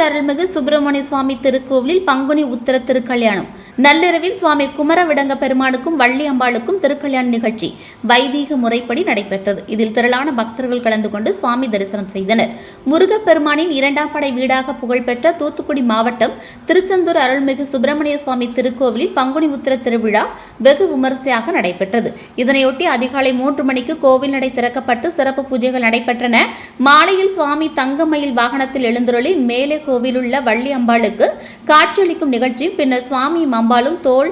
திருச்செந்தூர் அருள்மிகு சுப்பிரமணிய சுவாமி திருக்கோவிலில் பங்குனி உத்திர திருக்கல்யாணம். நள்ளிரவில் சுவாமி குமரவிடங்க பெருமானுக்கும் வள்ளி அம்பாளுக்கும் திருக்கல்யாண நிகழ்ச்சி வைதீக முறைப்படி நடைபெற்றது. இதில் திரளான பக்தர்கள் கலந்து கொண்டு சுவாமி தரிசனம் செய்தனர். முருகப்பெருமானின் இரண்டாம் படை வீடாக புகழ்பெற்ற தூத்துக்குடி மாவட்டம் திருச்செந்தூர் அருள்மிகு சுப்பிரமணிய சுவாமி திருக்கோவிலில் பங்குனி உத்திர திருவிழா வெகு விமரிசையாக நடைபெற்றது. இதனையொட்டி அதிகாலை 3 மணிக்கு கோவில் நடை திறக்கப்பட்டு சிறப்பு பூஜைகள் நடைபெற்றன. மாலையில் சுவாமி தங்கமயில் வாகனத்தில் எழுந்தருளி மேலே கோவிலுள்ள வள்ளி அம்பாளுக்கு காட்சியளிக்கும் நிகழ்ச்சியும் பின்னர் சுவாமி அம்பாளும் தோல்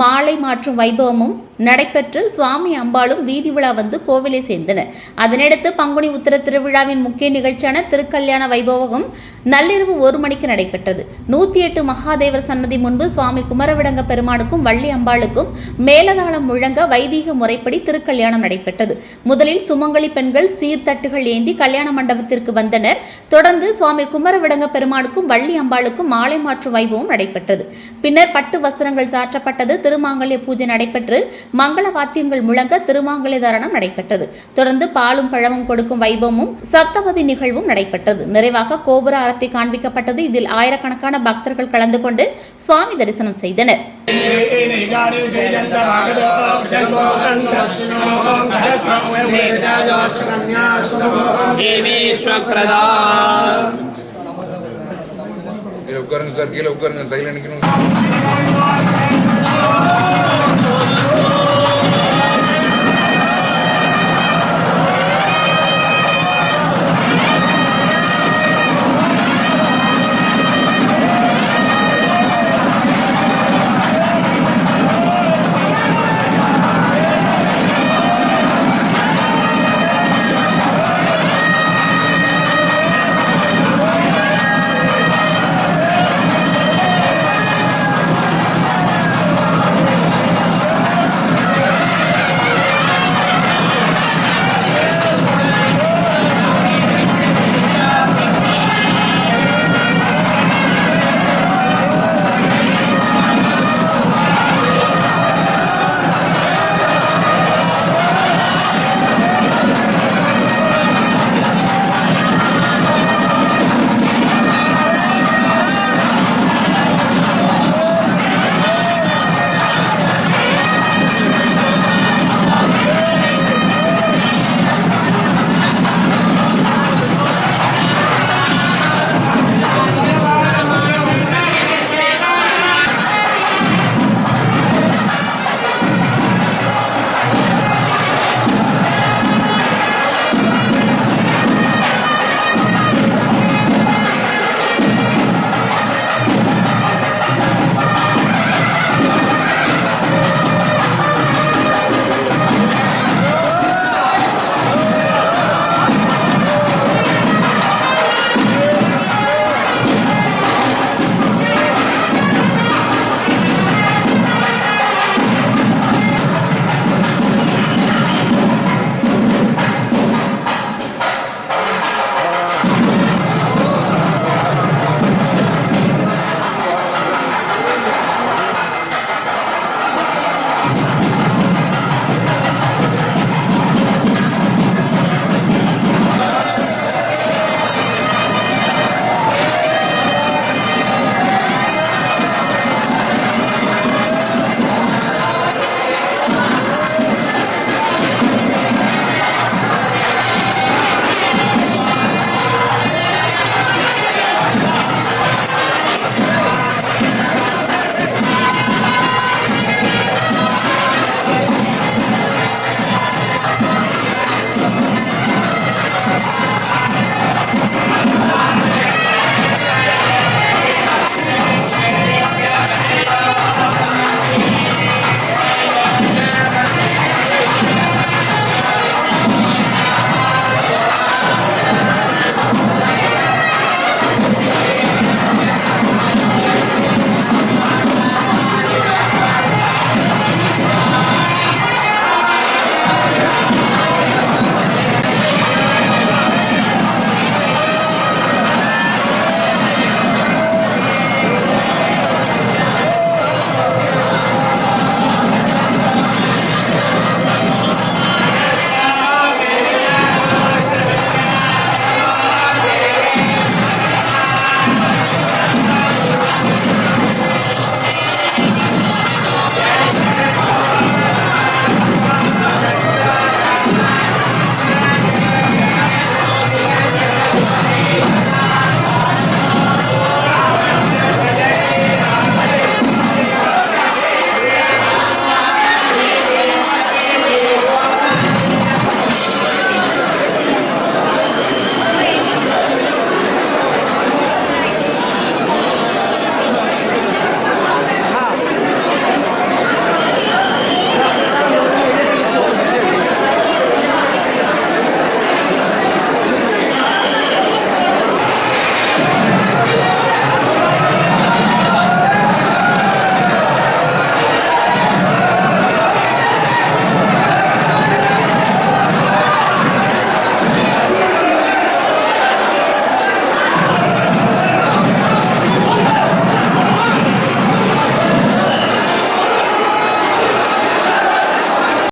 மாலை மாற்றும் வைபவமும் நடைபெற்று சுவாமி அம்பாளும் வீதி விழா வந்து கோவிலை சேர்ந்தனர். அதனையடுத்து பங்குனி உத்திர திருவிழாவின் முக்கிய நிகழ்ச்சியான திருக்கல்யாண வைபவம் நள்ளிரவு 1 மணிக்கு நடைபெற்றது. 108 மகாதேவர் சன்னதி முன்பு சுவாமி குமரவிடங்க பெருமானுக்கும் வள்ளி அம்பாளுக்கும் மேலதாளம் முழங்க வைதீக முறைப்படி திருக்கல்யாணம் நடைபெற்றது. முதலில் சுமங்கலி பெண்கள் சீர்தட்டுகள் ஏந்தி கல்யாண மண்டபத்திற்கு வந்தனர். தொடர்ந்து சுவாமி குமரவிடங்க பெருமானுக்கும் வள்ளி அம்பாளுக்கும் மாலை மாற்றும் வைபவம் நடைபெற்றது. பின்னர் பட்டு வஸ்திரங்கள் சாற்றப்பட்டது. திருமாங்கல்ய பூஜை நடைபெற்று மங்கள வாத்தியங்கள் முழங்க திருமாங்கல்ய தாரணம் நடைபெற்றது. தொடர்ந்து பாலும் பழமும் கொடுக்கும் வைபவமும் சப்தபதி நிகழ்வும் நடைபெற்றது. நிறைவாக கோபுர ஆரத்தி காண்பிக்கப்பட்டது. இதில் ஆயிரக்கணக்கான பக்தர்கள் கலந்து கொண்டு சுவாமி தரிசனம் செய்தனர். உட்காருங்க சார், கீழே உட்காருங்க, சைலண்ட் நிக்கணும்.